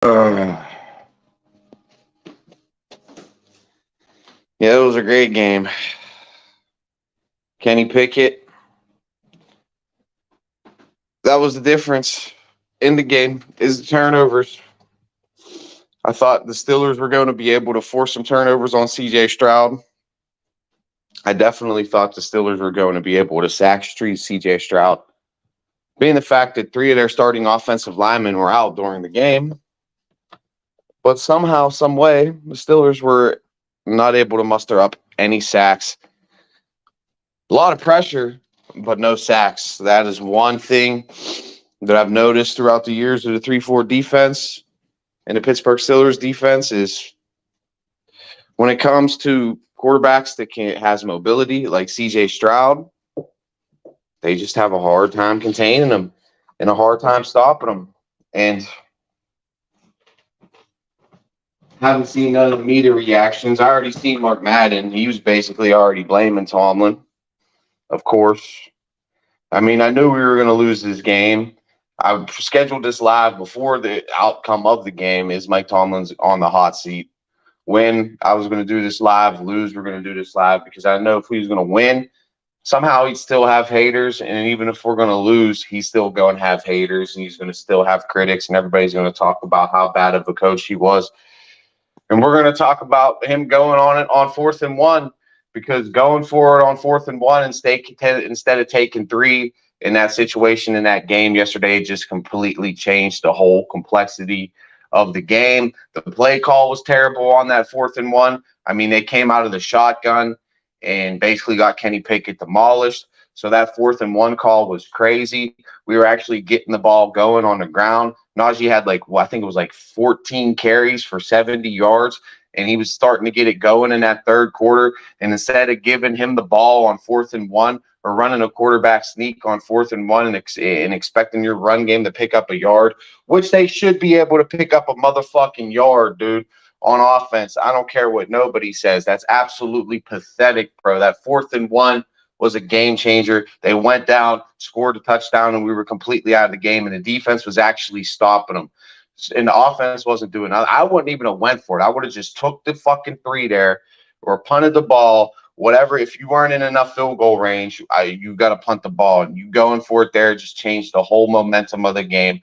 Uh, yeah, it was a great game. Kenny Pickett, that was the difference in the game, is the turnovers. I thought the Steelers were going to be able to force some turnovers on CJ Stroud. I definitely thought the Steelers were going to be able to sack CJ Stroud. Being the fact that three of their starting offensive linemen were out during the game, but somehow, some way, the Steelers were not able to muster up any sacks. A lot of pressure, but no sacks. That is one thing that I've noticed throughout the years of the 3-4 defense and the Pittsburgh Steelers defense is when it comes to quarterbacks that has mobility like CJ Stroud, they just have a hard time containing them and a hard time stopping them. And haven't seen none of the media reactions. I already seen Mark Madden. He was basically already blaming Tomlin, of course. I mean, I knew we were going to lose this game. I scheduled this live before the outcome of the game. Is Mike Tomlin's on the hot seat? Win, I was going to do this live. Lose, we're going to do this live because I know if he was going to win, somehow he'd still have haters. And even if we're going to lose, he's still going to have haters and he's going to still have critics and everybody's going to talk about how bad of a coach he was. And we're going to talk about him going on it on 4th and 1 because going forward on 4th and 1 instead of taking 3 in that situation in that game yesterday just completely changed the whole complexity of the game. The play call was terrible on that 4th and 1. I mean, they came out of the shotgun and basically got Kenny Pickett demolished. So that 4th and 1 call was crazy. We were actually getting the ball going on the ground. Najee had I think it was like 14 carries for 70 yards, and he was starting to get it going in that third quarter. And instead of giving him the ball on 4th and 1 or running a quarterback sneak on 4th and 1 and expecting your run game to pick up a yard, which they should be able to pick up a motherfucking yard, dude, on offense. I don't care what nobody says. That's absolutely pathetic, bro. That 4th and 1 was a game changer. They went down, scored a touchdown, and we were completely out of the game, and the defense was actually stopping them. And the offense wasn't doing it. I wouldn't even have went for it. I would have just took the fucking 3 there or punted the ball, whatever. If you weren't in enough field goal range, you got to punt the ball. And you going for it there just changed the whole momentum of the game.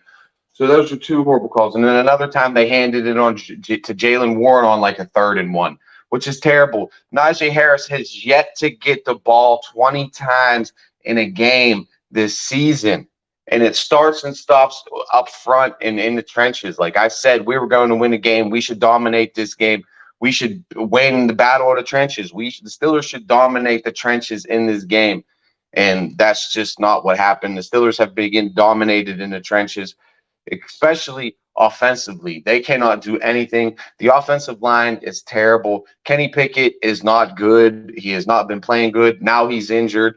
So those were 2 horrible calls. And then another time they handed it on to Jalen Warren on like a 3rd and 1, which is terrible. Najee Harris has yet to get the ball 20 times in a game this season. And it starts and stops up front and in the trenches. Like I said, we were going to win the game. We should dominate this game. We should win the battle of the trenches. The Steelers should dominate the trenches in this game. And that's just not what happened. The Steelers have been dominated in the trenches, especially offensively. They cannot do anything. The offensive line is terrible. Kenny Pickett is not good. He has not been playing good. Now he's injured.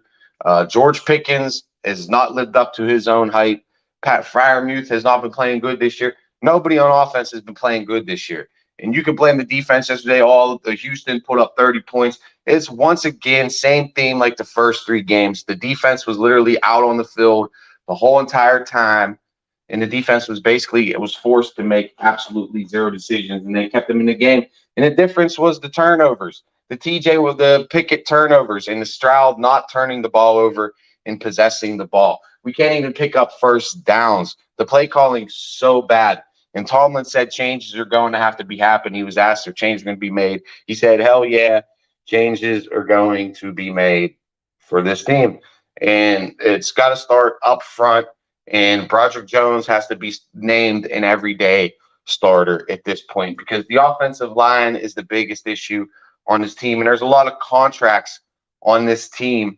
George Pickens has not lived up to his own height. Pat Freiermuth has not been playing good this year. Nobody on offense has been playing good this year. And you can blame the defense yesterday. All the Houston put up 30 points. It's once again same theme like the first 3 games. The defense was literally out on the field the whole entire time. And the defense was forced to make absolutely 0 decisions, and they kept them in the game. And the difference was the turnovers, the Pickett turnovers, and the Stroud not turning the ball over and possessing the ball. We can't even pick up first downs. The play calling's so bad. And Tomlin said changes are going to have to be happening. He was asked if changes are going to be made. He said, hell yeah, changes are going to be made for this team. And it's got to start up front. And Broderick Jones has to be named an everyday starter at this point because the offensive line is the biggest issue on this team. And there's a lot of contracts on this team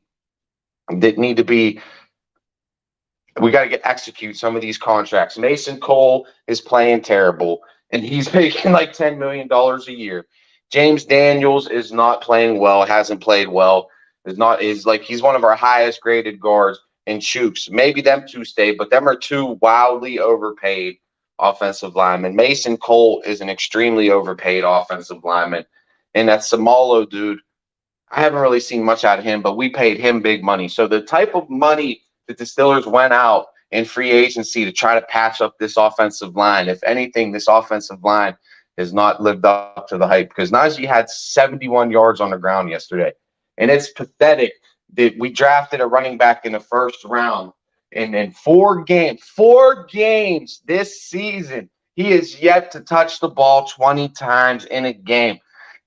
that need to be – we got to execute some of these contracts. Mason Cole is playing terrible, and he's making like $10 million a year. James Daniels is not playing well, hasn't played well. He's one of our highest graded guards. And Chooks, maybe them 2 stay, but them are 2 wildly overpaid offensive linemen. Mason Cole is an extremely overpaid offensive lineman. And that Samalo dude, I haven't really seen much out of him, but we paid him big money. So the type of money that the Steelers went out in free agency to try to patch up this offensive line. If anything, this offensive line has not lived up to the hype because Najee had 71 yards on the ground yesterday. And it's pathetic that we drafted a running back in the first round. And in 4 games this season, he is yet to touch the ball 20 times in a game.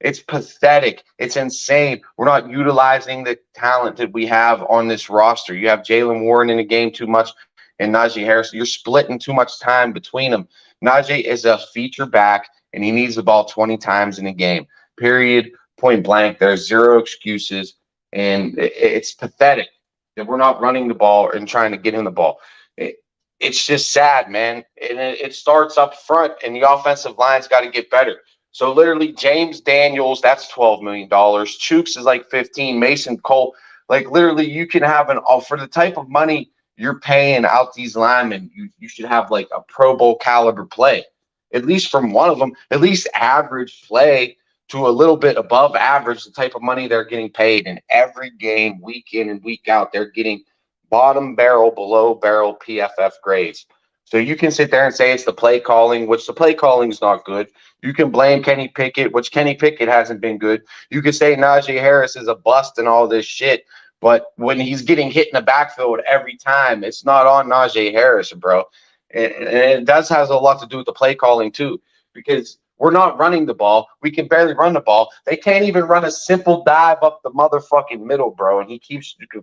It's pathetic. It's insane. We're not utilizing the talent that we have on this roster. You have Jalen Warren in the game too much and Najee Harris. You're splitting too much time between them. Najee is a feature back, and he needs the ball 20 times in a game. Period. Point blank. There's zero excuses, and it's pathetic that we're not running the ball and trying to get him the ball. It's just sad, man. And it starts up front, and the offensive line's got to get better. So literally, James Daniels, that's $12 million. Chooks is like 15. Mason Cole, like literally, you can have for the type of money you're paying out these linemen, you should have like a Pro Bowl caliber play, at least from one of them, at least average play to a little bit above average, the type of money they're getting paid. And every game, week in and week out, they're getting bottom barrel, below barrel PFF grades. So you can sit there and say it's the play calling, which the play calling is not good. You can blame Kenny Pickett, which Kenny Pickett hasn't been good. You can say Najee Harris is a bust and all this shit. But when he's getting hit in the backfield every time, it's not on Najee Harris, bro. And it does has a lot to do with the play calling too, because we're not running the ball. We can barely run the ball. They can't even run a simple dive up the motherfucking middle, bro. And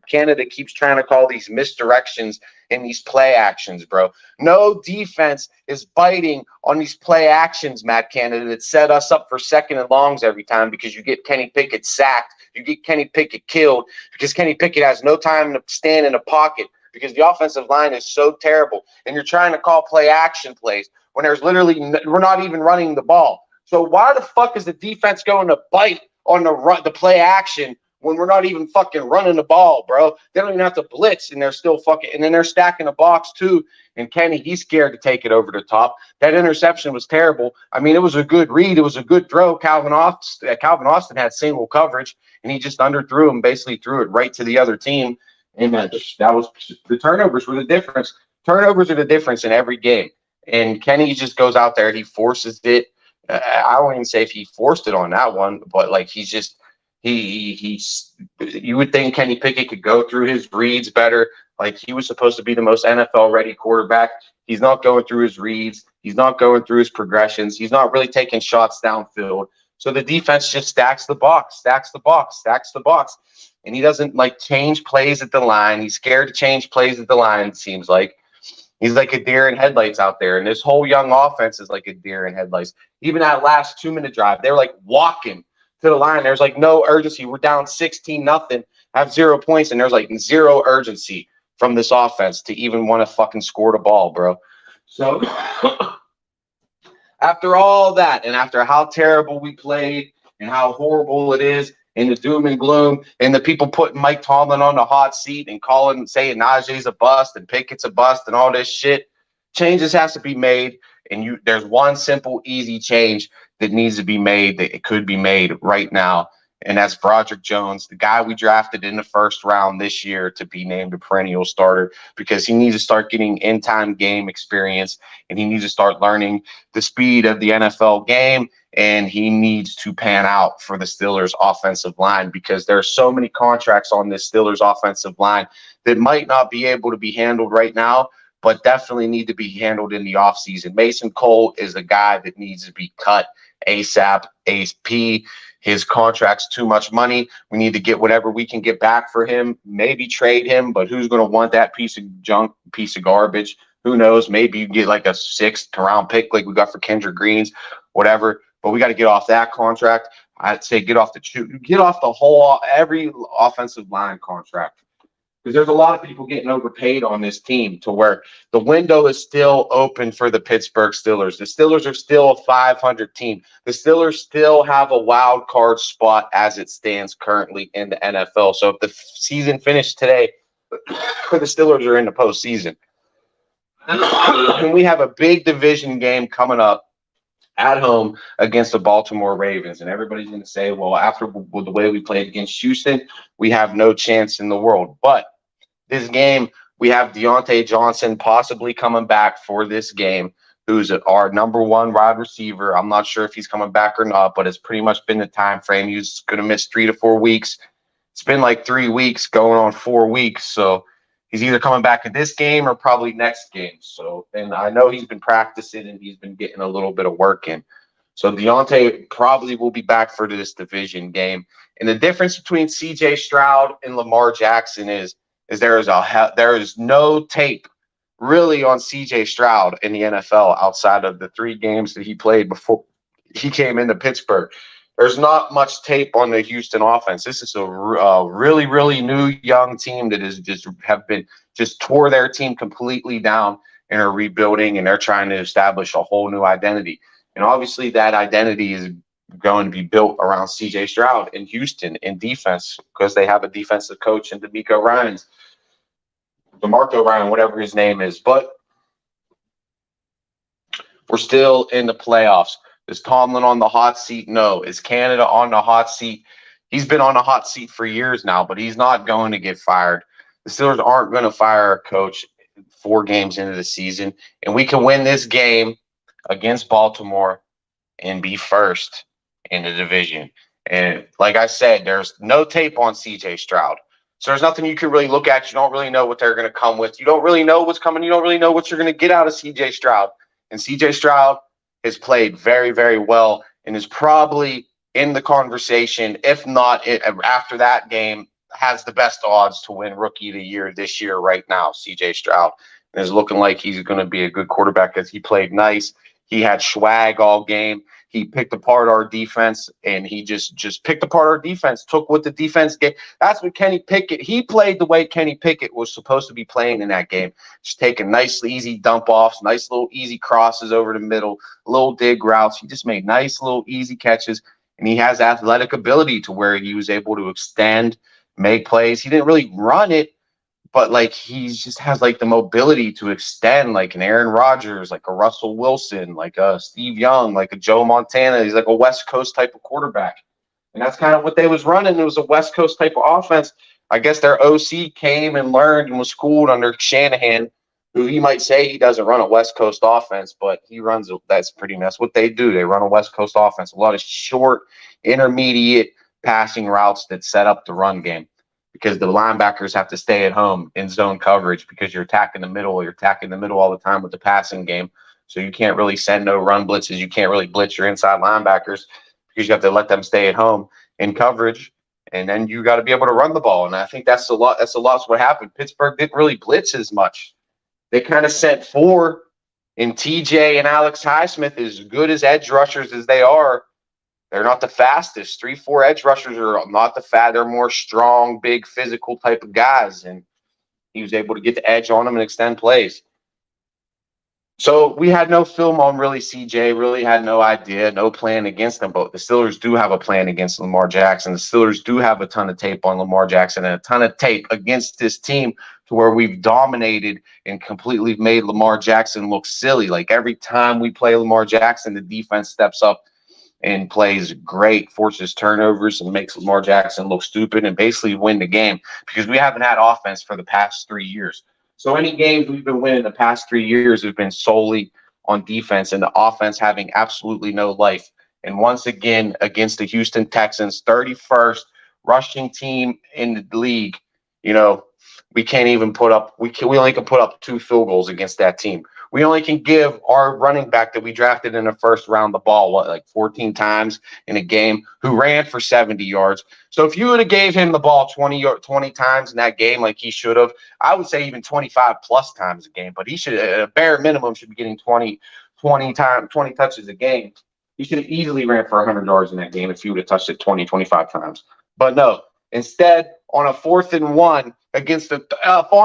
Canada keeps trying to call these misdirections and these play actions, bro. No defense is biting on these play actions, Matt Canada, that set us up for second and longs every time because you get Kenny Pickett sacked. You get Kenny Pickett killed because Kenny Pickett has no time to stand in a pocket because the offensive line is so terrible. And you're trying to call play action plays when there's literally we're not even running the ball. So why the fuck is the defense going to bite on the play action when we're not even fucking running the ball, bro? They don't even have to blitz, and they're still fucking – and then they're stacking the box too. And Kenny, he's scared to take it over the top. That interception was terrible. I mean, it was a good read. It was a good throw. Calvin Austin had single coverage, and he just underthrew him, basically threw it right to the other team. And that was – the turnovers were the difference. Turnovers are the difference in every game. And Kenny just goes out there. He forces it. I won't even say if he forced it on that one, but like he's just he's. You would think Kenny Pickett could go through his reads better. Like he was supposed to be the most NFL ready quarterback. He's not going through his reads. He's not going through his progressions. He's not really taking shots downfield. So the defense just stacks the box, and he doesn't like change plays at the line. He's scared to change plays at the line. It seems like. He's like a deer in headlights out there. And this whole young offense is like a deer in headlights. Even that last 2-minute drive, they were like walking to the line. There's like no urgency. We're down 16-0, have 0 points, and there's like zero urgency from this offense to even want to fucking score the ball, bro. So after all that, and after how terrible we played and how horrible it is, and the doom and gloom, and the people putting Mike Tomlin on the hot seat and saying Najee's a bust and Pickett's a bust and all this shit, changes has to be made. And there's one simple, easy change that needs to be made, that it could be made right now, and that's Broderick Jones, the guy we drafted in the first round this year to be named a perennial starter, because he needs to start getting in-time game experience, and he needs to start learning the speed of the NFL game, and he needs to pan out for the Steelers offensive line, because there are so many contracts on this Steelers offensive line that might not be able to be handled right now, but definitely need to be handled in the offseason. Mason Cole is a guy that needs to be cut ASAP, AP. His contract's too much money. We need to get whatever we can get back for him, maybe trade him, but who's going to want that piece of junk, piece of garbage? Who knows? Maybe you get like a 6th round pick like we got for Kendrick Greens, whatever. But we got to get off that contract. I'd say get off every offensive line contract. Because there's a lot of people getting overpaid on this team to where the window is still open for the Pittsburgh Steelers. The Steelers are still a 500 team. The Steelers still have a wild card spot as it stands currently in the NFL. So if the season finished today, the Steelers are in the postseason. And we have a big division game coming up at home against the Baltimore Ravens. And everybody's going to say, well, after the way we played against Houston, we have no chance in the world. But this game We have Deontay Johnson possibly coming back for this game, who's our number one wide receiver. I'm not sure if he's coming back or not, but it's pretty much been the time frame. He's going to miss 3 to 4 weeks. It's been like 3 weeks going on 4 weeks. So he's either coming back in this game or probably next game. So, and I know he's been practicing and he's been getting a little bit of work in. So Deontay probably will be back for this division game. And the difference between C.J. Stroud and Lamar Jackson is there is no tape really on C.J. Stroud in the NFL outside of the 3 games that he played before he came into Pittsburgh. There's not much tape on the Houston offense. This is a really, really new young team that is just tore their team completely down and are rebuilding, and they're trying to establish a whole new identity. And obviously that identity is going to be built around C.J. Stroud in Houston in defense because they have a defensive coach in DeMarco Ryan, whatever his name is. But we're still in the playoffs. Is Tomlin on the hot seat? No. Is Canada on the hot seat? He's been on the hot seat for years now, but he's not going to get fired. The Steelers aren't going to fire a coach 4 games into the season, and we can win this game against Baltimore and be first in the division. And like I said, there's no tape on C.J. Stroud. So there's nothing you can really look at. You don't really know what they're going to come with. You don't really know what's coming. You don't really know what you're going to get out of C.J. Stroud. And C.J. Stroud has played very, very well and is probably in the conversation, if not after that game, has the best odds to win Rookie of the Year this year right now, C.J. Stroud. And is looking like he's going to be a good quarterback because he played nice. He had swag all game. He picked apart our defense, and he just picked apart our defense, took what the defense gave. That's what Kenny Pickett, he played the way Kenny Pickett was supposed to be playing in that game. Just taking nice, easy dump-offs, nice little easy crosses over the middle, little dig routes. He just made nice little easy catches, and he has athletic ability to where he was able to extend, make plays. He didn't really run it, but like he just has like the mobility to extend, like an Aaron Rodgers, like a Russell Wilson, like a Steve Young, like a Joe Montana. He's like a West Coast type of quarterback. And that's kind of what they was running. It was a West Coast type of offense. I guess their OC came and learned and was schooled under Shanahan, who you might say he doesn't run a West Coast offense, but he runs that's what they do. They run a West Coast offense, a lot of short, intermediate passing routes that set up the run game, because the linebackers have to stay at home in zone coverage because you're attacking the middle. You're attacking the middle all the time with the passing game. So you can't really send no run blitzes. You can't really blitz your inside linebackers because you have to let them stay at home in coverage. And then you got to be able to run the ball. And I think that's a lot. That's a lot of what happened. Pittsburgh didn't really blitz as much. They kind of sent 4, and TJ and Alex Highsmith, as good as edge rushers as they are, they're not the fastest. 3-4 edge rushers are not the fast. They're more strong, big, physical type of guys. And he was able to get the edge on them and extend plays. So we had no film on really CJ, really had no idea, no plan against them. But the Steelers do have a plan against Lamar Jackson. The Steelers do have a ton of tape on Lamar Jackson and a ton of tape against this team to where we've dominated and completely made Lamar Jackson look silly. Like every time we play Lamar Jackson, the defense steps up and plays great, forces turnovers, and makes Lamar Jackson look stupid and basically win the game because we haven't had offense for the past 3 years. So any games we've been winning the past 3 years have been solely on defense and the offense having absolutely no life. And once again, against the Houston Texans, 31st rushing team in the league, we can't even put up – we only can put up 2 field goals against that team. We only can give our running back that we drafted in the first round the ball, 14 times in a game, who ran for 70 yards. So if you would have gave him the ball 20 times in that game like he should have, I would say even 25-plus times a game. But he should, at a bare minimum, should be getting 20 touches a game. He should have easily ran for 100 yards in that game if he would have touched it 20, 25 times. But no, instead, on a 4th and 1 on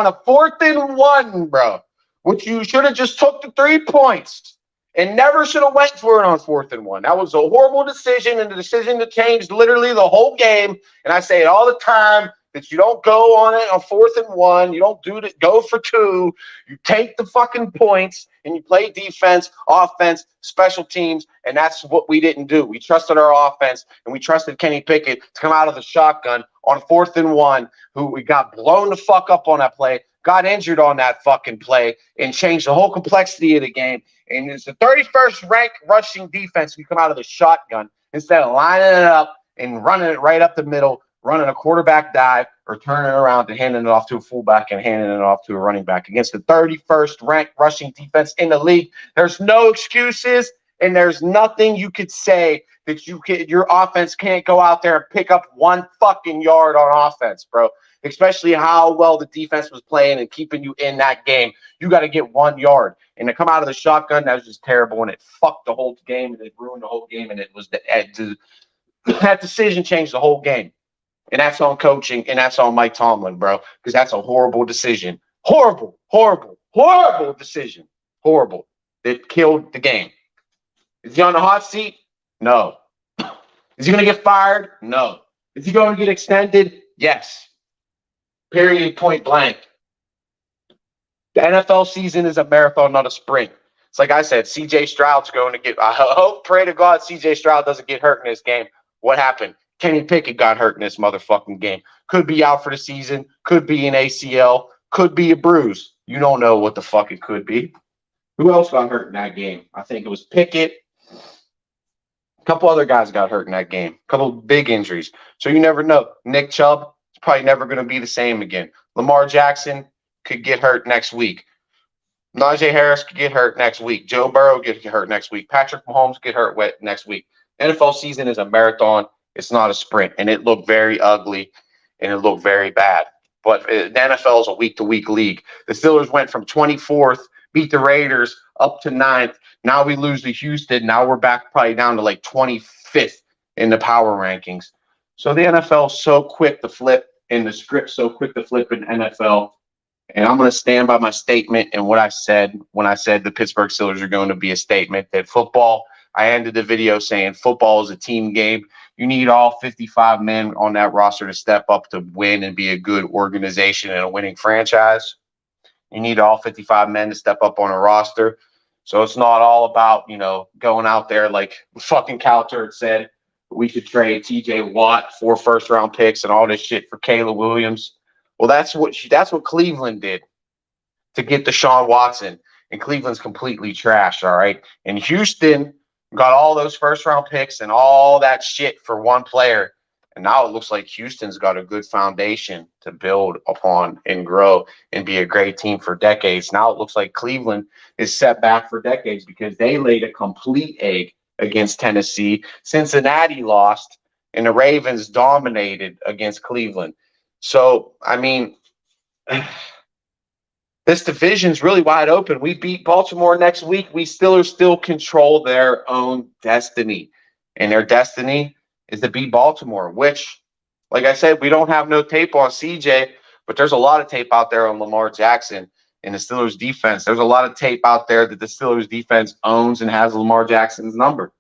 a 4th and 1, bro, which you should have just took the 3 points and never should have went for it on 4th and 1. That was a horrible decision, and the decision that changed literally the whole game. And I say it all the time that you don't go on it on 4th and 1. You don't do that. Go for 2. You take the fucking points and you play defense, offense, special teams, and that's what we didn't do. We trusted our offense, and we trusted Kenny Pickett to come out of the shotgun on 4th and 1, who we got blown the fuck up on that play. got injured on that fucking play and changed the whole complexity of the game. And it's the 31st ranked rushing defense. We come out of the shotgun instead of lining it up and running it right up the middle, running a quarterback dive or turning it around and handing it off to a fullback and handing it off to a running back against the 31st ranked rushing defense in the league. There's no excuses, and there's nothing you could say that your offense can't go out there and pick up 1 fucking yard on offense, bro. Especially how well the defense was playing and keeping you in that game. You got to get 1 yard. And to come out of the shotgun, that was just terrible, and it fucked the whole game, and it ruined the whole game, and it was that decision changed the whole game. And that's on coaching, and that's on Mike Tomlin, bro, because that's a horrible decision. Horrible, horrible, horrible decision. Horrible. It killed the game. Is he on the hot seat? No. Is he going to get fired? No. Is he going to get extended? Yes. Period, point blank. The NFL season is a marathon, not a sprint. It's like I said, CJ Stroud's going to get – I hope, pray to God, CJ Stroud doesn't get hurt in this game. What happened? Kenny Pickett got hurt in this motherfucking game. Could be out for the season. Could be an ACL. Could be a bruise. You don't know what the fuck it could be. Who else got hurt in that game? I think it was Pickett. A couple other guys got hurt in that game. A couple big injuries. So you never know. Nick Chubb is probably never going to be the same again. Lamar Jackson could get hurt next week. Najee Harris could get hurt next week. Joe Burrow could get hurt next week. Patrick Mahomes get hurt next week. NFL season is a marathon. It's not a sprint. And it looked very ugly, and it looked very bad. But the NFL is a week-to-week league. The Steelers went from 24th, beat the Raiders, up to 9th. Now we lose to Houston. Now we're back probably down to like 25th in the power rankings. So the NFL is so quick to flip, and the script so quick to flip in NFL. And I'm going to stand by my statement and what I said when I said the Pittsburgh Steelers are going to be a statement that football, I ended the video saying football is a team game. You need all 55 men on that roster to step up to win and be a good organization and a winning franchise. You need all 55 men to step up on a roster. So it's not all about, going out there like fucking Caltert said, we could trade TJ Watt, 4 first-round picks and all this shit for Caleb Williams. Well, that's what Cleveland did to get Deshaun Watson, and Cleveland's completely trash, all right? And Houston got all those first-round picks and all that shit for one player, and now it looks like Houston's got a good foundation to build upon and grow and be a great team for decades. Now it looks like Cleveland is set back for decades because they laid a complete egg against Tennessee. Cincinnati lost, and the Ravens dominated against Cleveland. So, I mean, this division's really wide open. We beat Baltimore next week. We still control their own destiny. And their destiny is to beat Baltimore, which, like I said, we don't have no tape on CJ, but there's a lot of tape out there on Lamar Jackson and the Steelers defense. There's a lot of tape out there that the Steelers defense owns and has Lamar Jackson's number.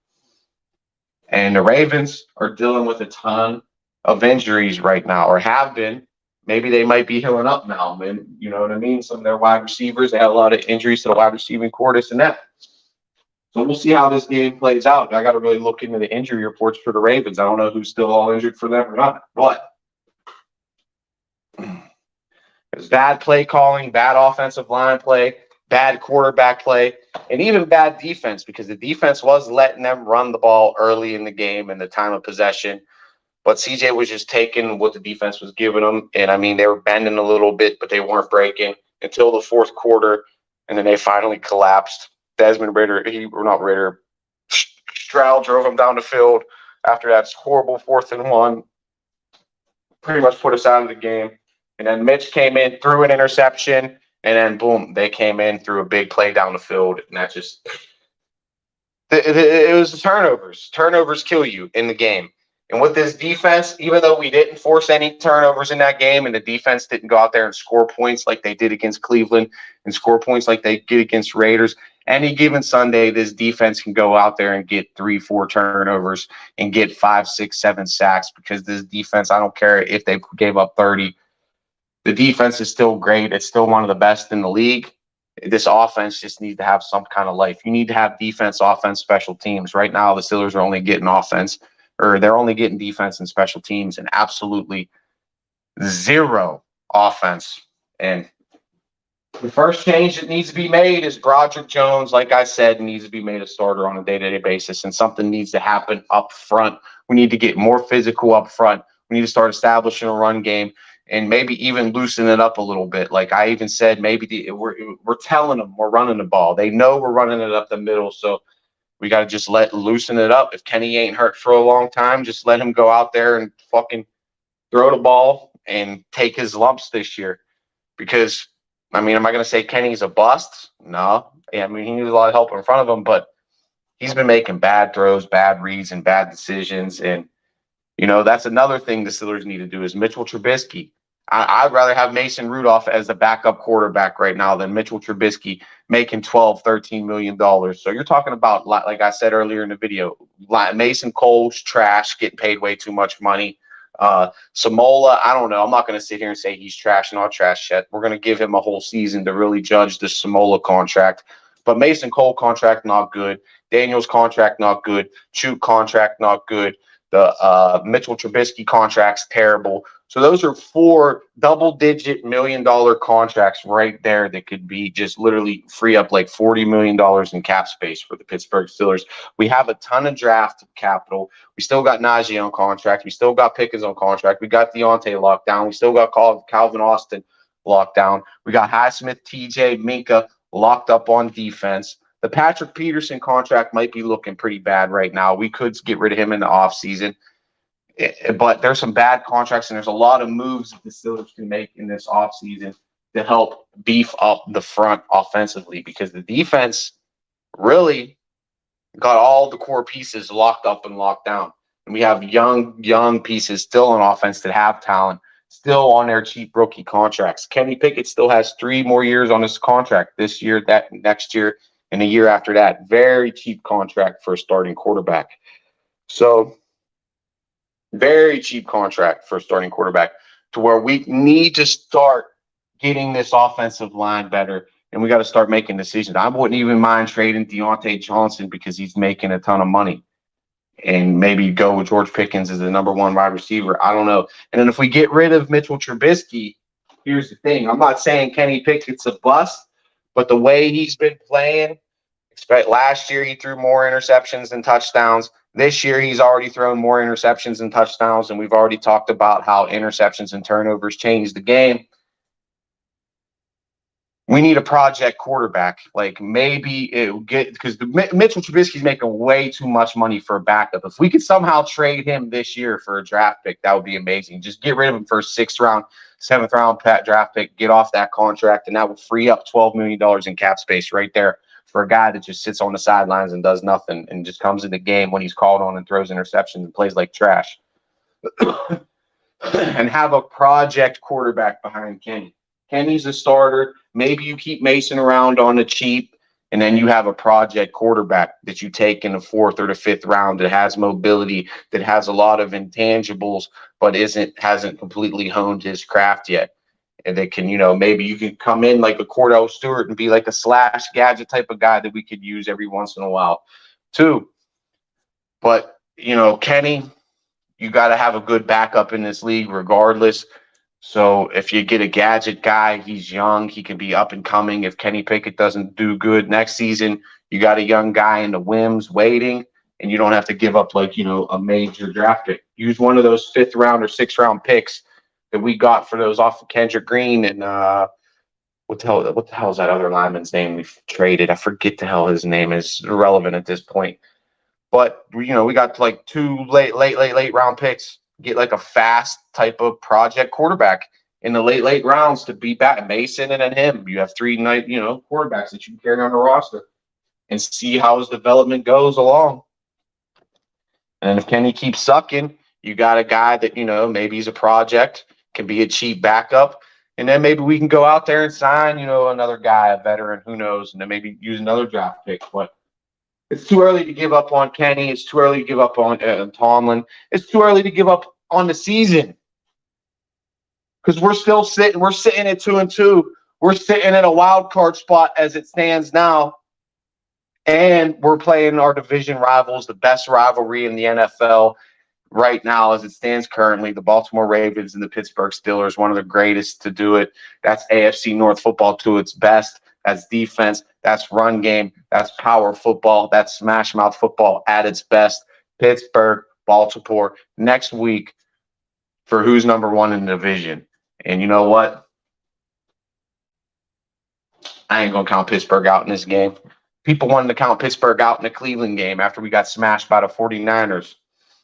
And the Ravens are dealing with a ton of injuries right now, or have been. Maybe they might be healing up now, man. You know what I mean? Some of their wide receivers, they had a lot of injuries to the wide receiving core, this and that. So we'll see how this game plays out. I got to really look into the injury reports for the Ravens. I don't know who's still all injured for them or not. But there's bad play calling, bad offensive line play, bad quarterback play, and even bad defense, because the defense was letting them run the ball early in the game and the time of possession. But CJ was just taking what the defense was giving them. And, I mean, they were bending a little bit, but they weren't breaking until the fourth quarter. And then they finally collapsed. Desmond Ritter, Stroud drove him down the field after that horrible 4th and 1. Pretty much put us out of the game. And then Mitch came in, threw an interception. And then, boom, they came in, threw a big play down the field. And that just – it was the turnovers. Turnovers kill you in the game. And with this defense, even though we didn't force any turnovers in that game and the defense didn't go out there and score points like they did against Cleveland and score points like they did against Raiders, any given Sunday, this defense can go out there and get 3-4 turnovers and get 5, 6, 7 sacks, because this defense, I don't care if they gave up 30. The defense is still great. It's still one of the best in the league. This offense just needs to have some kind of life. You need to have defense, offense, special teams. Right now, the Steelers are only getting offense. Or they're only getting defense and special teams and absolutely zero offense. And The first change that needs to be made is Broderick Jones, like I said, needs to be made a starter on a day-to-day basis, and something needs to happen up front. We need to get more physical up front. We need to start establishing a run game and maybe even loosen it up a little bit. Like I even said, maybe we're telling them we're running the ball. They know we're running it up the middle, so we got to just loosen it up. If Kenny ain't hurt for a long time, just let him go out there and fucking throw the ball and take his lumps this year. Because, I mean, am I going to say Kenny's a bust? No. Yeah, I mean, he needs a lot of help in front of him, but he's been making bad throws, bad reads, and bad decisions. And, that's another thing the Steelers need to do is Mitchell Trubisky. I'd rather have Mason Rudolph as the backup quarterback right now than Mitchell Trubisky making $12, $13 million. So you're talking about, like I said earlier in the video, Mason Cole's trash, getting paid way too much money. Samola, I don't know. I'm not going to sit here and say he's trash and all trash yet. We're going to give him a whole season to really judge the Samola contract. But Mason Cole contract, not good. Daniels contract, not good. Chute contract, not good. The Mitchell Trubisky contract's terrible. So those are 4 double-digit million-dollar contracts right there that could be just literally free up like $40 million in cap space for the Pittsburgh Steelers. We have a ton of draft capital. We still got Najee on contract. We still got Pickens on contract. We got Deontay locked down. We still got Calvin Austin locked down. We got Highsmith, TJ, Minka locked up on defense. The Patrick Peterson contract might be looking pretty bad right now. We could get rid of him in the offseason. But there's some bad contracts, and there's a lot of moves that the Steelers can make in this offseason to help beef up the front offensively, because the defense really got all the core pieces locked up and locked down. And we have young pieces still on offense that have talent, still on their cheap rookie contracts. Kenny Pickett still has 3 more years on his contract this year, that next year, and a year after that. Very cheap contract for a starting quarterback. So very cheap contract for a starting quarterback, to where we need to start getting this offensive line better, and we got to start making decisions. I wouldn't even mind trading Deontay Johnson because he's making a ton of money, and maybe go with George Pickens as the number 1 wide receiver. I don't know. And then if we get rid of Mitchell Trubisky, here's the thing. I'm not saying Kenny Pickett's a bust, but the way he's been playing, last year he threw more interceptions than touchdowns. This year, he's already thrown more interceptions and touchdowns, and we've already talked about how interceptions and turnovers change the game. We need a project quarterback. Like, maybe because Mitchell Trubisky's making way too much money for a backup. If we could somehow trade him this year for a draft pick, that would be amazing. Just get rid of him for a 6th round, 7th round draft pick, get off that contract, and that would free up $12 million in cap space right there for a guy that just sits on the sidelines and does nothing and just comes in the game when he's called on and throws interceptions and plays like trash. And have a project quarterback behind Kenny. Kenny's a starter. Maybe you keep Mason around on the cheap, and then you have a project quarterback that you take in the 4th or the 5th round that has mobility, that has a lot of intangibles, but hasn't completely honed his craft yet. And they can, maybe you can come in like a Cordell Stewart and be like a slash gadget type of guy that we could use every once in a while too. But, Kenny, you got to have a good backup in this league regardless. So if you get a gadget guy, he's young, he can be up and coming. If Kenny Pickett doesn't do good next season, you got a young guy in the Wims waiting, and you don't have to give up a major draft pick. Use one of those 5th round or 6th round picks that we got for those off of Kendrick Green and what the hell is that other lineman's name we've traded? I forget the hell his name is. Irrelevant at this point. But we got like 2 late round picks. Get like a fast type of project quarterback in the late rounds to be back Mason and then him. You have 3 quarterbacks that you can carry on the roster and see how his development goes along. And if Kenny keeps sucking, you got a guy that maybe he's a project, can be a cheap backup, and then maybe we can go out there and sign, another guy, a veteran, who knows, and then maybe use another draft pick. But it's too early to give up on Kenny. It's too early to give up on Tomlin. It's too early to give up on the season because we're still sitting. We're sitting at 2-2. We're sitting in a wild card spot as it stands now, and we're playing our division rivals, the best rivalry in the NFL. right now, as it stands currently, the Baltimore Ravens and the Pittsburgh Steelers, one of the greatest to do it. That's AFC North football to its best. That's defense. That's run game. That's power football. That's smash mouth football at its best. Pittsburgh, Baltimore, next week for who's number one in the division. And you know what? I ain't going to count Pittsburgh out in this game. People wanted to count Pittsburgh out in the Cleveland game after we got smashed by the 49ers.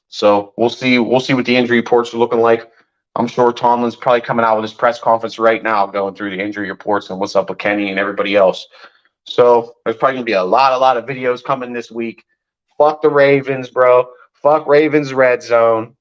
So we'll see. We'll see what the injury reports are looking like. I'm sure Tomlin's probably coming out with his press conference right now, going through the injury reports and what's up with Kenny and everybody else. So there's probably gonna be a lot of videos coming this week. Fuck the Ravens, bro. Fuck Ravens red zone.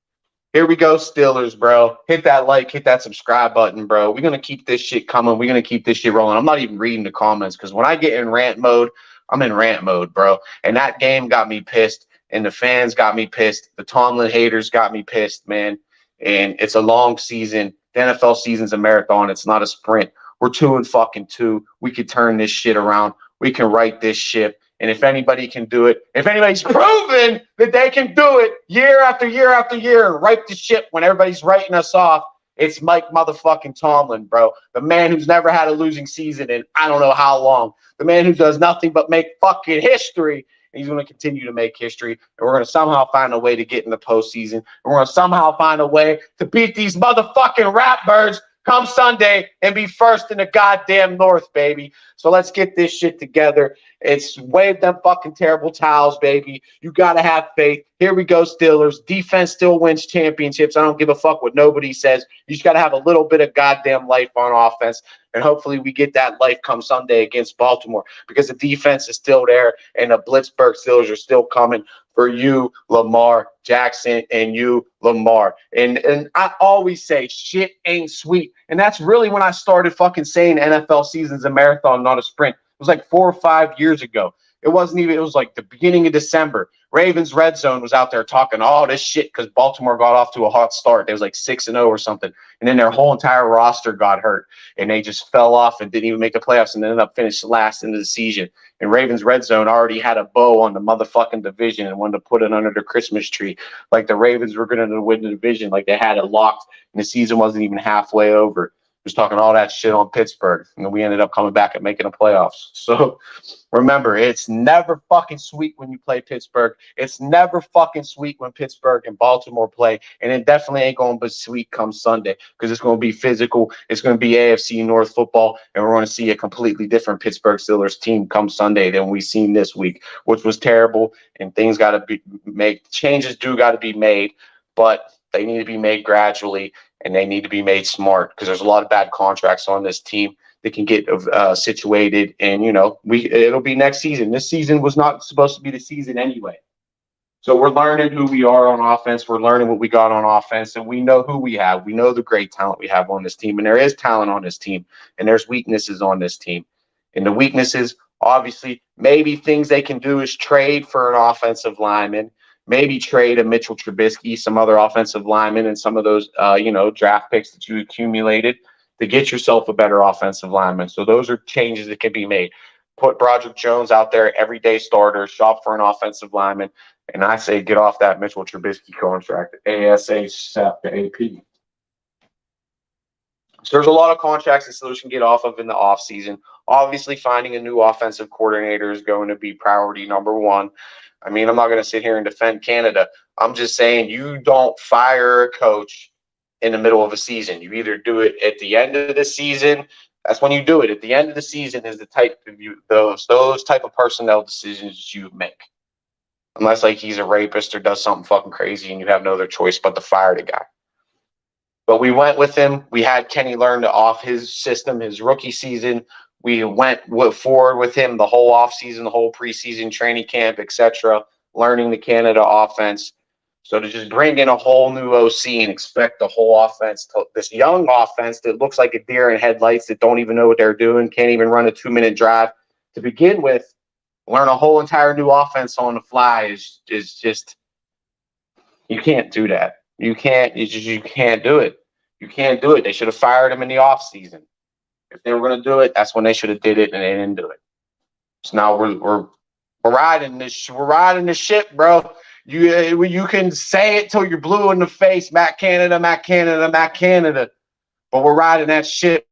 Here we go, Steelers, bro. Hit that like, hit that subscribe button, bro. We're going to keep this shit coming. We're going to keep this shit rolling. I'm not even reading the comments because when I get in rant mode, I'm in rant mode, bro. And that game got me pissed, and the fans got me pissed. The Tomlin haters got me pissed, man. And it's a long season. The NFL season's a marathon. It's not a sprint. We're 2-2. We could turn this shit around. We can right this ship. And if anybody can do it, if anybody's proven that they can do it year after year after year and right the ship when everybody's writing us off, it's Mike motherfucking Tomlin, bro. The man who's never had a losing season in I don't know how long. The man who does nothing but make fucking history. And he's going to continue to make history. And we're going to somehow find a way to get in the postseason. And we're going to somehow find a way to beat these motherfucking Ratbirds come Sunday and be first in the goddamn North, baby. So let's get this shit together. It's wave them fucking terrible towels, baby. You got to have faith. Here we go, Steelers. Defense still wins championships. I don't give a fuck what nobody says. You just got to have a little bit of goddamn life on offense. And hopefully we get that life come Sunday against Baltimore because the defense is still there and the Blitzburg Steelers are still coming for you, Lamar Jackson, and you, Lamar. And I always say shit ain't sweet. And that's really when I started fucking saying NFL season's a marathon, not a sprint. It was like 4 or 5 years ago. It wasn't even, it was like the beginning of December. Ravens Red Zone was out there talking all this shit because Baltimore got off to a hot start. They was like 6-0 or something. And then their whole entire roster got hurt. And they just fell off and didn't even make the playoffs and ended up finishing last in the season. And Ravens Red Zone already had a bow on the motherfucking division and wanted to put it under the Christmas tree. Like the Ravens were going to win the division. Like they had it locked. And the season wasn't even halfway over. Was talking all that shit on Pittsburgh, and we ended up coming back and making the playoffs. So remember, it's never fucking sweet when you play Pittsburgh. It's never fucking sweet when Pittsburgh and Baltimore play, and it definitely ain't going to be sweet come Sunday because it's going to be physical. It's going to be AFC North football, and we're going to see a completely different Pittsburgh Steelers team come Sunday than we've seen this week, which was terrible, and things got to be made. Changes do got to be made, but they need to be made gradually. And they need to be made smart because there's a lot of bad contracts on this team that can get situated. And, you know, it'll be next season. This season was not supposed to be the season anyway. So we're learning who we are on offense. We're learning what we got on offense. And we know who we have. We know the great talent we have on this team. And there is talent on this team. And there's weaknesses on this team. And the weaknesses, obviously, maybe things they can do is trade for an offensive lineman. Maybe trade a Mitchell Trubisky, some other offensive linemen, and some of those, draft picks that you accumulated to get yourself a better offensive lineman. So those are changes that can be made. Put Broderick Jones out there, everyday starter, shop for an offensive lineman, and I say get off that Mitchell Trubisky contract, ASAP. So there's a lot of contracts that Steelers can get off of in the offseason. Obviously, finding a new offensive coordinator is going to be priority number one. I mean, I'm not going to sit here and defend Canada. I'm just saying you don't fire a coach in the middle of a season. You either do it at the end of the season. That's when you do it. At the end of the season is the type of those type of personnel decisions you make. Unless like he's a rapist or does something fucking crazy and you have no other choice but to fire the guy. But we went with him. We had Kenny learn off his system, his rookie season. We went forward with him the whole offseason, the whole preseason training camp, etc., learning the Canada offense. So to just bring in a whole new OC and expect the whole offense, this young offense that looks like a deer in headlights that don't even know what they're doing, can't even run a 2-minute drive to begin with, learn a whole entire new offense on the fly is just you can't do that. You can't do it. You can't do it. They should have fired him in the offseason. If they were going to do it, that's when they should have did it, and they didn't do it. So now we're riding this ship, bro. You can say it till you're blue in the face, Matt Canada, Matt Canada, Matt Canada. But we're riding that shit,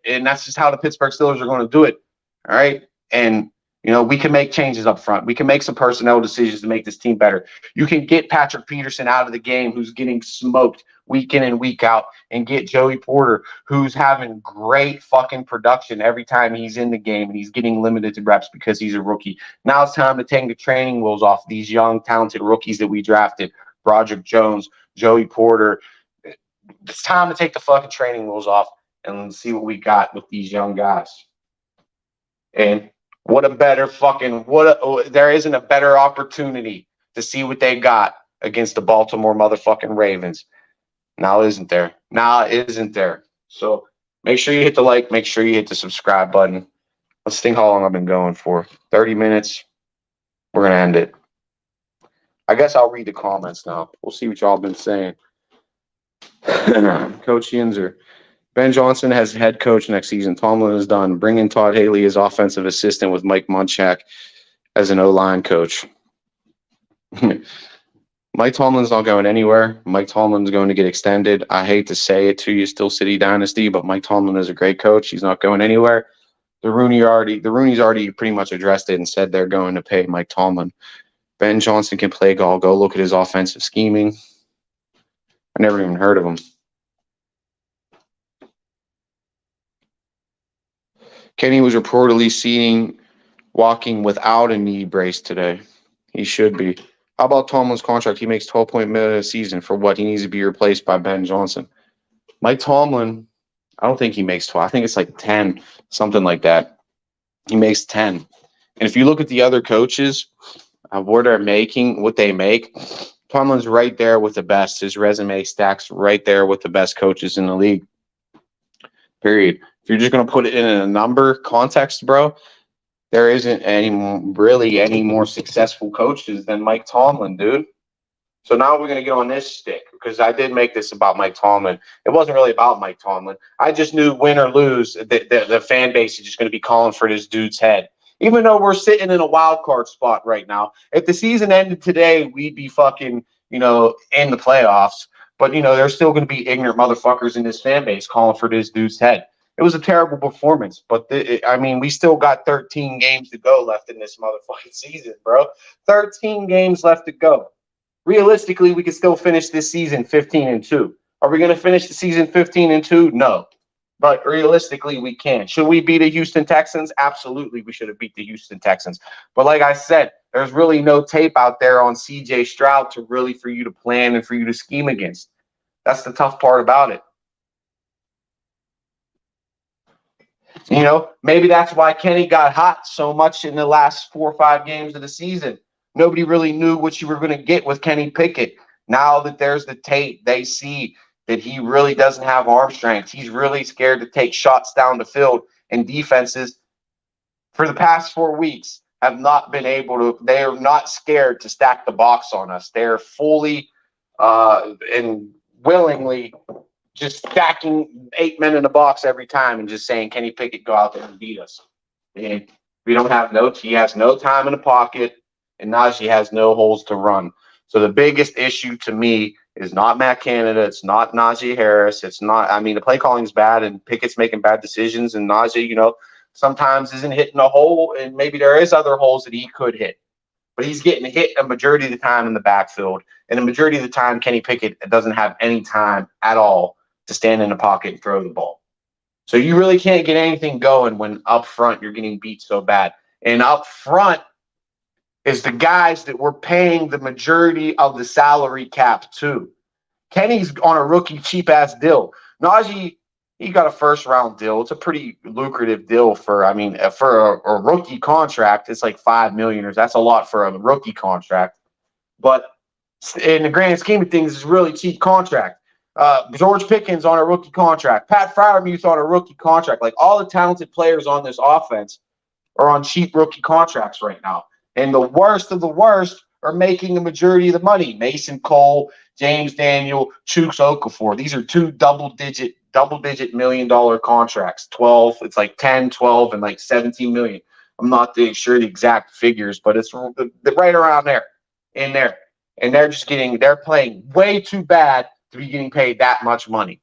and that's just how the Pittsburgh Steelers are going to do it. All right, and we can make changes up front. We can make some personnel decisions to make this team better. You can get Patrick Peterson out of the game, who's getting smoked week in and week out, and get Joey Porter, who's having great fucking production every time he's in the game, and he's getting limited to reps because he's a rookie. Now it's time to take the training wheels off these young, talented rookies that we drafted: Broderick Jones, Joey Porter. It's time to take the fucking training wheels off and see what we got with these young guys. And what a better fucking there isn't a better opportunity to see what they got against the Baltimore motherfucking Ravens. Now isn't there? So make sure you hit the like, make sure you hit the subscribe button. Let's think how long I've been going for. 30 minutes. We're gonna end it. I guess I'll read the comments now. We'll see what y'all been saying. Coach Yinzer. Ben Johnson has head coach next season. Tomlin is done. Bring in Todd Haley as offensive assistant with Mike Munchak as an O-line coach. Mike Tomlin's not going anywhere. Mike Tomlin's going to get extended. I hate to say it to you, Steel City Dynasty, but Mike Tomlin is a great coach. He's not going anywhere. The Rooney's already pretty much addressed it and said they're going to pay Mike Tomlin. Ben Johnson can play ball. Go look at his offensive scheming. I never even heard of him. Kenny was reportedly walking without a knee brace today. He should be. How about Tomlin's contract? He makes $12 million a season. For what? He needs to be replaced by Ben Johnson. Mike Tomlin, I don't think he makes 12. I think it's like 10, something like that. He makes 10. And if you look at the other coaches, what they make, Tomlin's right there with the best. His resume stacks right there with the best coaches in the league. Period. If you're just going to put it in a number context, bro, there isn't any more successful coaches than Mike Tomlin, dude. So now we're going to get on this stick because I did make this about Mike Tomlin. It wasn't really about Mike Tomlin. I just knew win or lose, the fan base is just going to be calling for this dude's head. Even though we're sitting in a wild card spot right now. If the season ended today, we'd be fucking, in the playoffs. But, there's still going to be ignorant motherfuckers in this fan base calling for this dude's head. It was a terrible performance, but we still got 13 games to go left in this motherfucking season, bro. 13 games left to go. Realistically, we could still finish this season 15-2. Are we going to finish the season 15-2? No. But realistically, we can. Should we beat the Houston Texans? Absolutely, we should have beat the Houston Texans. But like I said, there's really no tape out there on C.J. Stroud for you to plan and for you to scheme against. That's the tough part about it. Maybe that's why Kenny got hot so much in the last 4 or 5 games of the season. Nobody really knew what you were going to get with Kenny Pickett. Now that there's the tape, they see that he really doesn't have arm strength. He's really scared to take shots down the field, and defenses for the past 4 weeks have not been able to. They are not scared to stack the box on us. They're fully and willingly just stacking 8 men in the box every time and just saying, Kenny Pickett, go out there and beat us. And we don't have he has no time in the pocket, and Najee has no holes to run. So the biggest issue to me is not Matt Canada. It's not Najee Harris. It's not, the play calling is bad and Pickett's making bad decisions, and Najee, sometimes isn't hitting a hole, and maybe there is other holes that he could hit. But he's getting hit a majority of the time in the backfield. And the majority of the time, Kenny Pickett doesn't have any time at all to stand in the pocket and throw the ball. So you really can't get anything going when up front you're getting beat so bad. And up front is the guys that we're paying the majority of the salary cap to. Kenny's on a rookie cheap-ass deal. Najee, he got a first-round deal. It's a pretty lucrative deal for a rookie contract. It's like $5 million. That's a lot for a rookie contract. But in the grand scheme of things, it's a really cheap contract. George Pickens on a rookie contract. Pat Freiermuth on a rookie contract. Like, all the talented players on this offense are on cheap rookie contracts right now. And the worst of the worst are making the majority of the money. Mason Cole, James Daniel, Chuks Okafor. These are 2 double-digit million-dollar contracts. 12, it's like 10, 12, and like 17 million. I'm not sure the exact figures, but it's right around there, in there. And they're playing way too bad to be getting paid that much money.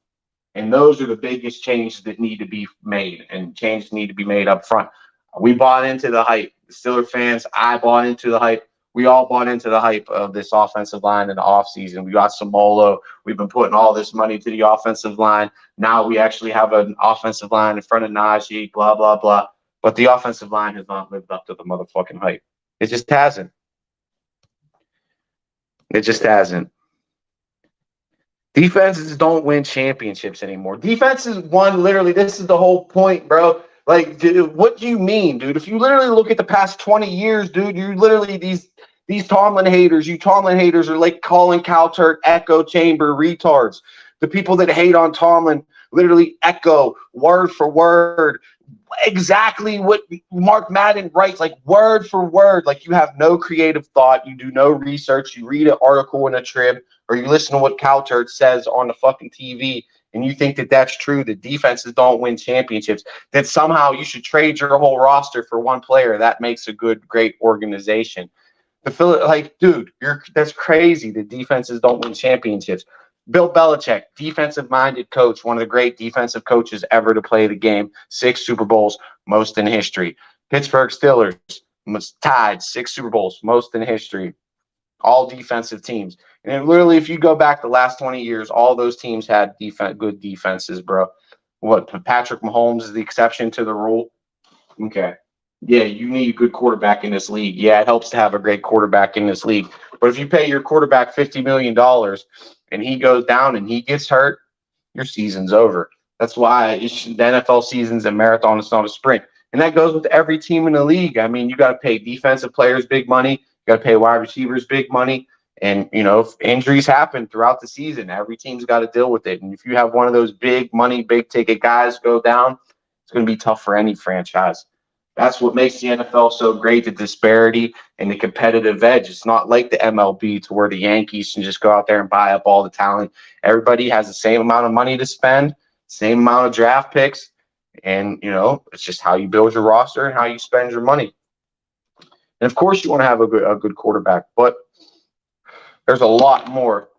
And those are the biggest changes that need to be made, and changes need to be made up front. We bought into the hype. The Steelers fans, I bought into the hype. We all bought into the hype of this offensive line in the offseason. We got Samolo. We've been putting all this money to the offensive line. Now we actually have an offensive line in front of Najee, blah, blah, blah. But the offensive line has not lived up to the motherfucking hype. It just hasn't. It just hasn't. Defenses don't win championships anymore. Defenses won literally. This is the whole point, bro. Like, dude, what do you mean, dude? If you literally look at the past 20 years, dude, you literally these Tomlin haters, you Tomlin haters are like Colin Cowherd, echo chamber retards. The people that hate on Tomlin literally echo word for word exactly what Mark Madden writes, like word for word. Like, you have no creative thought. You do no research. You read an article in a Trib, or you listen to what Cowherd says on the fucking TV, and you think that that's true, that defenses don't win championships, that somehow you should trade your whole roster for one player. That makes a great organization. Like, dude, that's crazy. The defenses don't win championships. Bill Belichick, defensive-minded coach, one of the great defensive coaches ever to play the game. 6 Super Bowls, most in history. Pittsburgh Steelers, tied 6 Super Bowls, most in history. All defensive teams. And literally, if you go back the last 20 years, all those teams had good defenses, bro. What, Patrick Mahomes is the exception to the rule? Okay. Yeah, you need a good quarterback in this league. Yeah, it helps to have a great quarterback in this league. But if you pay your quarterback $50 million and he goes down and he gets hurt, your season's over. That's why the NFL season's a marathon. It's not a sprint. And that goes with every team in the league. I mean, you got to pay defensive players big money. You got to pay wide receivers big money. And, if injuries happen throughout the season, every team's got to deal with it. And if you have one of those big money, big ticket guys go down, it's going to be tough for any franchise. That's what makes the NFL so great, the disparity and the competitive edge. It's not like the MLB to where the Yankees can just go out there and buy up all the talent. Everybody has the same amount of money to spend, same amount of draft picks, and, it's just how you build your roster and how you spend your money. And, of course, you want to have a good quarterback, but there's a lot more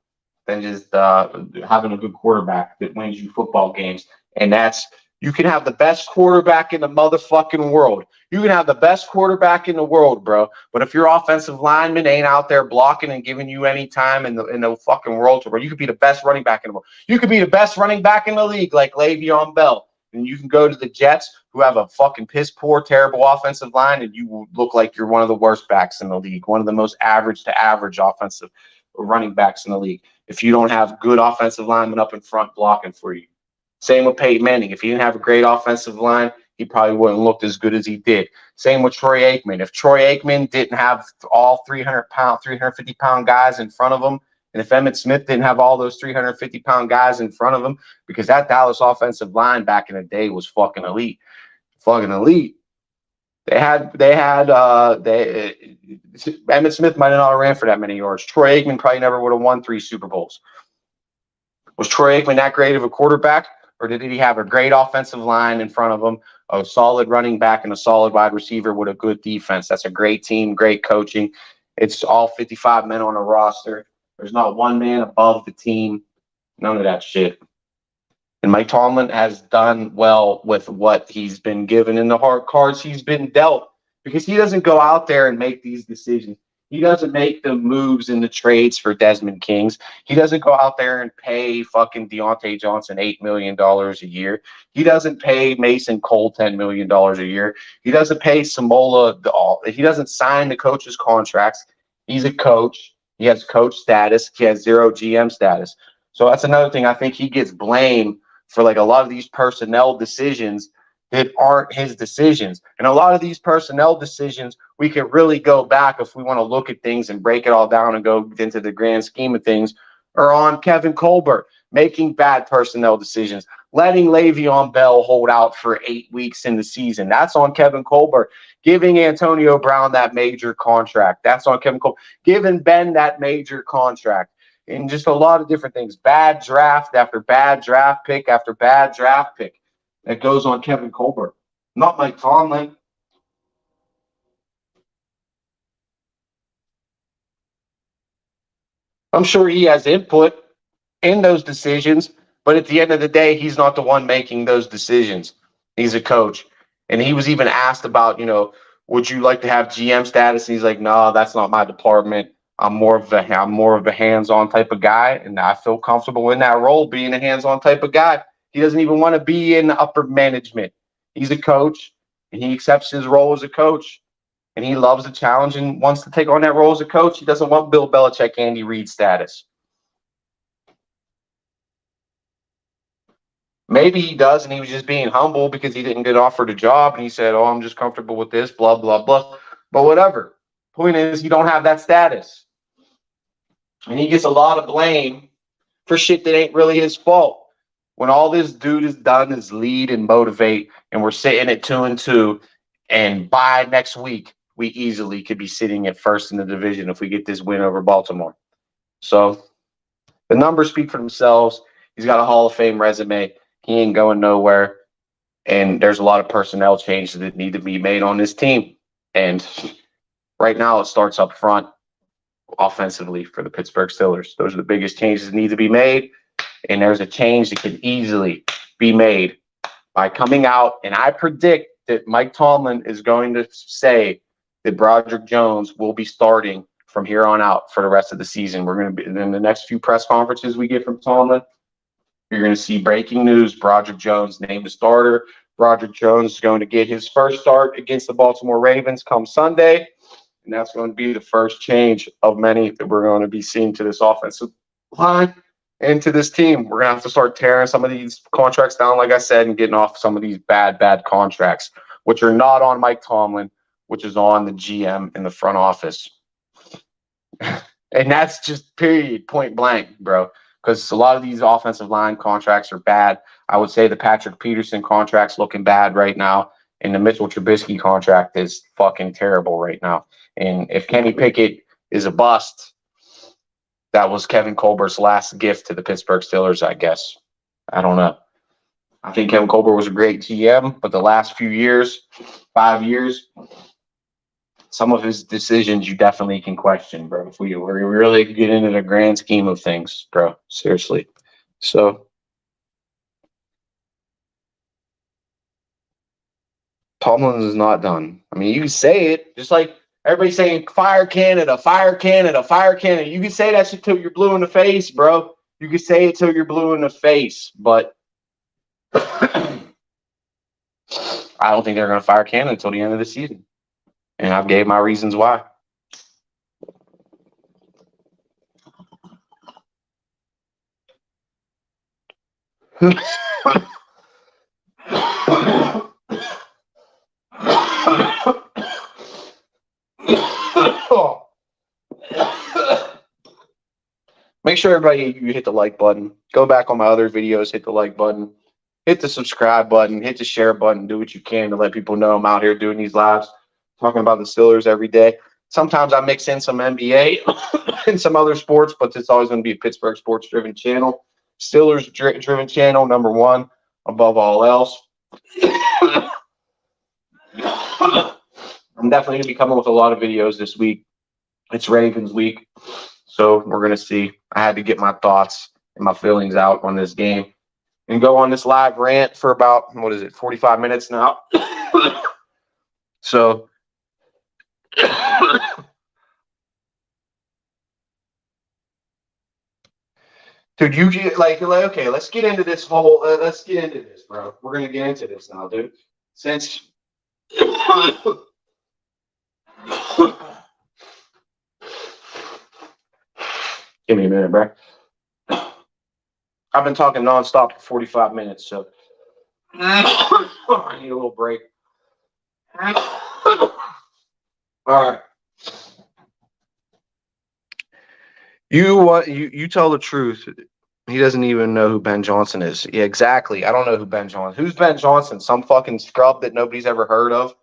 than just having a good quarterback that wins you football games, and that's you can have the best quarterback in the motherfucking world. You can have the best quarterback in the world, bro. But if your offensive lineman ain't out there blocking and giving you any time in the fucking world, bro, you could be the best running back in the world. You could be the best running back in the league, like Le'Veon Bell. And you can go to the Jets, who have a fucking piss poor, terrible offensive line, and you will look like you're one of the worst backs in the league, one of the most average to average offensive running backs in the league, if you don't have good offensive linemen up in front blocking for you. Same with Peyton Manning. If he didn't have a great offensive line, he probably wouldn't look as good as he did. Same with Troy Aikman. If Troy Aikman didn't have all 350-pound guys in front of him, and if Emmitt Smith didn't have all those 350-pound guys in front of him, because that Dallas offensive line back in the day was fucking elite. Fucking elite. Emmitt Smith might have not ran for that many yards. Troy Aikman probably never would have won 3 Super Bowls. Was Troy Aikman that great of a quarterback? Or did he have a great offensive line in front of him, a solid running back, and a solid wide receiver with a good defense? That's a great team, great coaching. It's all 55 men on a roster. There's not one man above the team. None of that shit. And Mike Tomlin has done well with what he's been given in the hard cards he's been dealt, because he doesn't go out there and make these decisions. He doesn't make the moves in the trades for Desmond Kings. He doesn't go out there and pay fucking Deontay Johnson $8 million a year. He doesn't pay Mason Cole $10 million a year. He doesn't pay Samola he doesn't sign the coaches' contracts. He's a coach. He has coach status. He has 0 GM status. So that's another thing. I think he gets blamed for like a lot of these personnel decisions that aren't his decisions. And a lot of these personnel decisions, we can really go back if we want to look at things and break it all down and go into the grand scheme of things, are on Kevin Colbert making bad personnel decisions, letting Le'Veon Bell hold out for 8 weeks in the season. That's on Kevin Colbert. Giving Antonio Brown that major contract. That's on Kevin Colbert. Giving Ben that major contract. And just a lot of different things. Bad draft after bad draft pick after bad draft pick. That goes on Kevin Colbert, not Mike Tomlin. I'm sure he has input in those decisions, but at the end of the day, he's not the one making those decisions. He's a coach. And he was even asked about, would you like to have GM status? And he's like, no, that's not my department. I'm more of a hands-on type of guy, and I feel comfortable in that role, being a hands-on type of guy. He doesn't even want to be in upper management. He's a coach, and he accepts his role as a coach, and he loves the challenge and wants to take on that role as a coach. He doesn't want Bill Belichick, Andy Reid status. Maybe he does, and he was just being humble because he didn't get offered a job, and he said, "Oh, I'm just comfortable with this, blah blah blah." But whatever. Point is, you don't have that status, and he gets a lot of blame for shit that ain't really his fault. When all this dude has done is lead and motivate, and we're sitting at 2-2, and by next week we easily could be sitting at first in the division if we get this win over Baltimore. So the numbers speak for themselves. He's got a Hall of Fame resume. He ain't going nowhere. And there's a lot of personnel changes that need to be made on this team. And right now it starts up front offensively for the Pittsburgh Steelers. Those are the biggest changes that need to be made. And there's a change that can easily be made by coming out. And I predict that Mike Tomlin is going to say that Broderick Jones will be starting from here on out for the rest of the season. We're going to be in the next few press conferences we get from Tomlin. You're going to see breaking news. Broderick Jones named the starter. Broderick Jones is going to get his first start against the Baltimore Ravens come Sunday. And that's going to be the first change of many that we're going to be seeing to this offensive line and to this team. We're going to have to start tearing some of these contracts down, like I said, and getting off some of these bad contracts, which are not on Mike Tomlin, which is on the GM in the front office. And that's just period, point blank, bro. Because a lot of these offensive line contracts are bad. I would say the Patrick Peterson contract's looking bad right now, and the Mitchell Trubisky contract is fucking terrible right now. And if Kenny Pickett is a bust, that was Kevin Colbert's last gift to the Pittsburgh Steelers, I guess. I don't know. I think Kevin Colbert was a great GM, but the last few years, 5 years, some of his decisions you definitely can question, bro. If we really get into the grand scheme of things, bro, seriously. So Tomlin is not done. I mean, you can say it just like everybody's saying, "Fire Canada, fire Canada, fire Canada." You can say that shit till you're blue in the face, bro. You can say it till you're blue in the face, but I don't think they're going to fire Canada until the end of the season. And I've gave my reasons why. Make sure everybody you hit the like button. Go back on my other videos, hit the like button, hit the subscribe button, hit the share button. Do what you can to let people know I'm out here doing these lives, talking about the Steelers every day. Sometimes I mix in some NBA and some other sports, but it's always going to be a Pittsburgh sports-driven channel. Steelers-driven channel, number one, above all else. I'm definitely going to be coming with a lot of videos this week. It's Ravens week, so we're going to see. I had to get my thoughts and my feelings out on this game and go on this live rant for about, 45 minutes now. So, dude, you get like, okay, let's get into this whole, let's get into this, bro. We're going to get into this now, dude. Since give me a minute, bro. I've been talking nonstop for 45 minutes, so I need a little break. All right. You tell the truth. He doesn't even know who Ben Johnson is. Yeah, exactly. I don't know who Ben Johnson. Who's Ben Johnson? Some fucking scrub that nobody's ever heard of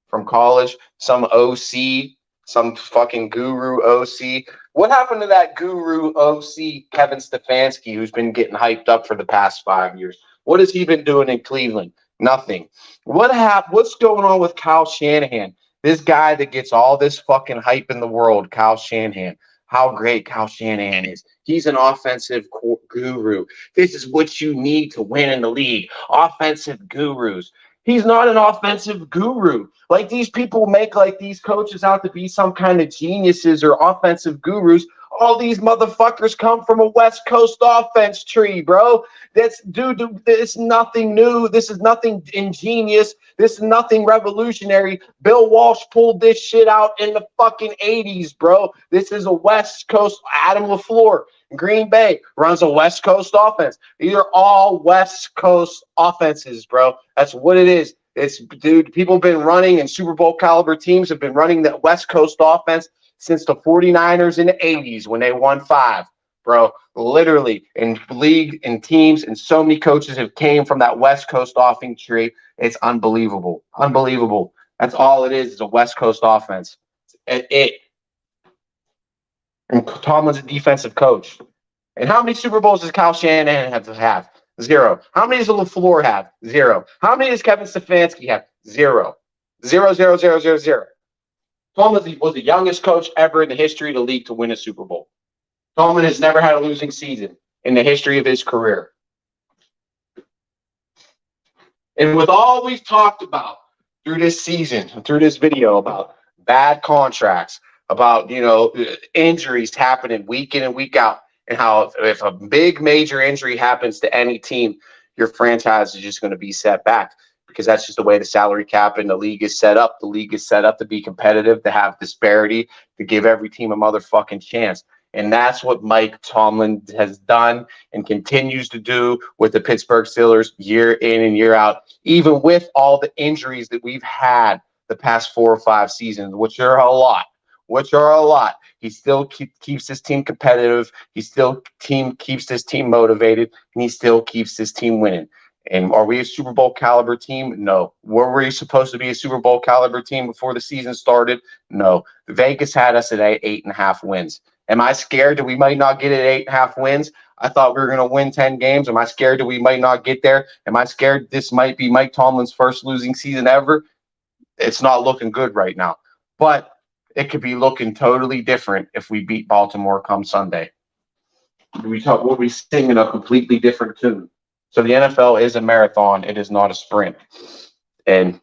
from college. Some OC. Some fucking guru OC. What happened to that guru OC, Kevin Stefanski, who's been getting hyped up for the past 5 years? What has he been doing in Cleveland? Nothing. What's going on with Kyle Shanahan? This guy that gets all this fucking hype in the world, Kyle Shanahan. how great Kyle Shanahan is. He's an offensive guru. This is what you need to win in the league. Offensive gurus. He's not an offensive guru. Like, these people make like these coaches out to be some kind of geniuses or offensive gurus. All these motherfuckers come from a West Coast offense tree, bro. That's dude. It's nothing new. This is nothing ingenious. This is nothing revolutionary. Bill Walsh pulled this shit out in the fucking 80s, bro. This is a West Coast. Adam LaFleur, Green Bay, runs a West Coast offense. These are all West Coast offenses, bro. That's what it is. It's, dude, people have been running, and Super Bowl caliber teams have been running that West Coast offense since the 49ers in the 80s when they won 5, bro. Literally, in league and teams, and so many coaches have came from that West Coast offense tree. It's unbelievable. Unbelievable. That's all it is a West Coast offense. It. And Tomlin's a defensive coach. And how many Super Bowls does Kyle Shanahan have? 0. How many does LaFleur have? 0. How many does Kevin Stefanski have? 0. 0, 0, 0, 0, 0. Tomlin was the youngest coach ever in the history of the league to win a Super Bowl. Tomlin has never had a losing season in the history of his career. And with all we've talked about through this season, through this video, about bad contracts, about, injuries happening week in and week out, and how if a big major injury happens to any team, your franchise is just going to be set back, because that's just the way the salary cap and the league is set up. The league is set up to be competitive, to have disparity, to give every team a motherfucking chance. And that's what Mike Tomlin has done and continues to do with the Pittsburgh Steelers year in and year out, even with all the injuries that we've had the past 4 or 5 seasons, which are a lot. He still keeps his team competitive. He still keeps his team motivated, and he still keeps his team winning. And are we a Super Bowl caliber team? No. Were we supposed to be a Super Bowl caliber team before the season started? No. Vegas had us at 8.5 wins. Am I scared that we might not get at 8.5 wins? I thought we were going to win 10 games. Am I scared that we might not get there? Am I scared this might be Mike Tomlin's first losing season ever? It's not looking good right now. But it could be looking totally different if we beat Baltimore come Sunday. We'll be singing a completely different tune. So the NFL is a marathon. It is not a sprint. And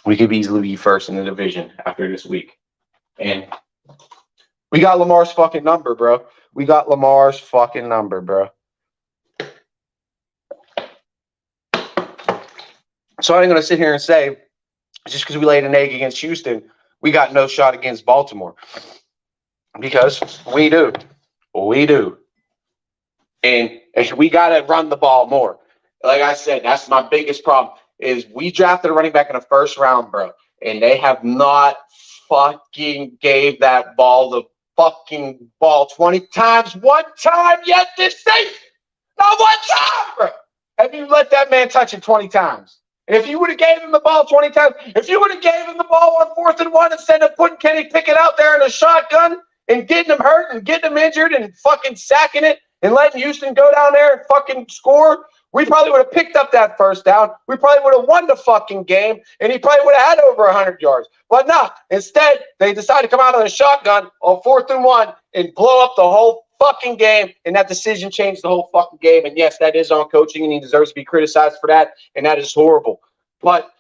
we could easily be first in the division after this week. And we got Lamar's fucking number, bro. So I ain't going to sit here and say, just because we laid an egg against Houston, we got no shot against Baltimore. Because we do. And we got to run the ball more. Like I said, that's my biggest problem, is we drafted a running back in the first round, bro. And they have not fucking gave that ball the fucking ball 20 times, one time yet this season. Not one time, bro. Have you let that man touch it 20 times? And if you would have gave him the ball 20 times, if you would have gave him the ball on 4th and 1 instead of putting Kenny Pickett out there in a shotgun and getting him hurt and getting him injured and fucking sacking it and letting Houston go down there and fucking score, we probably would have picked up that first down. We probably would have won the fucking game, and he probably would have had over 100 yards. But no, instead, they decided to come out of the shotgun on 4th and 1 and blow up the whole fucking game, and that decision changed the whole fucking game. And yes, that is on coaching, and he deserves to be criticized for that, and that is horrible. But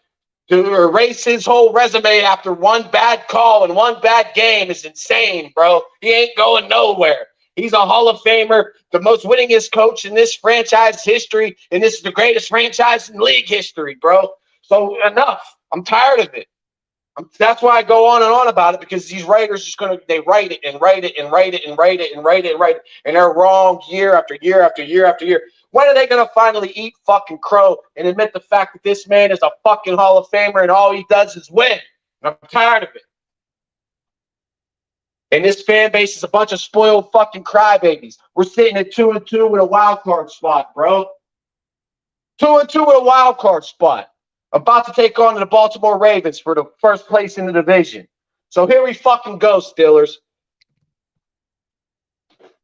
to erase his whole resume after one bad call and one bad game is insane, bro. He ain't going nowhere. He's a Hall of Famer, the most winningest coach in this franchise history, and this is the greatest franchise in league history, bro. So enough. I'm tired of it. That's why I go on and on about it, because these writers just they write it and write it and write it and write it and write it and write it, and they're wrong year after year after year after year. When are they going to finally eat fucking crow and admit the fact that this man is a fucking Hall of Famer and all he does is win? And I'm tired of it. And this fan base is a bunch of spoiled fucking crybabies. We're sitting at 2-2 with a wild card spot, bro. 2-2 with a wild card spot. About to take on the Baltimore Ravens for the first place in the division. So here we fucking go, Steelers.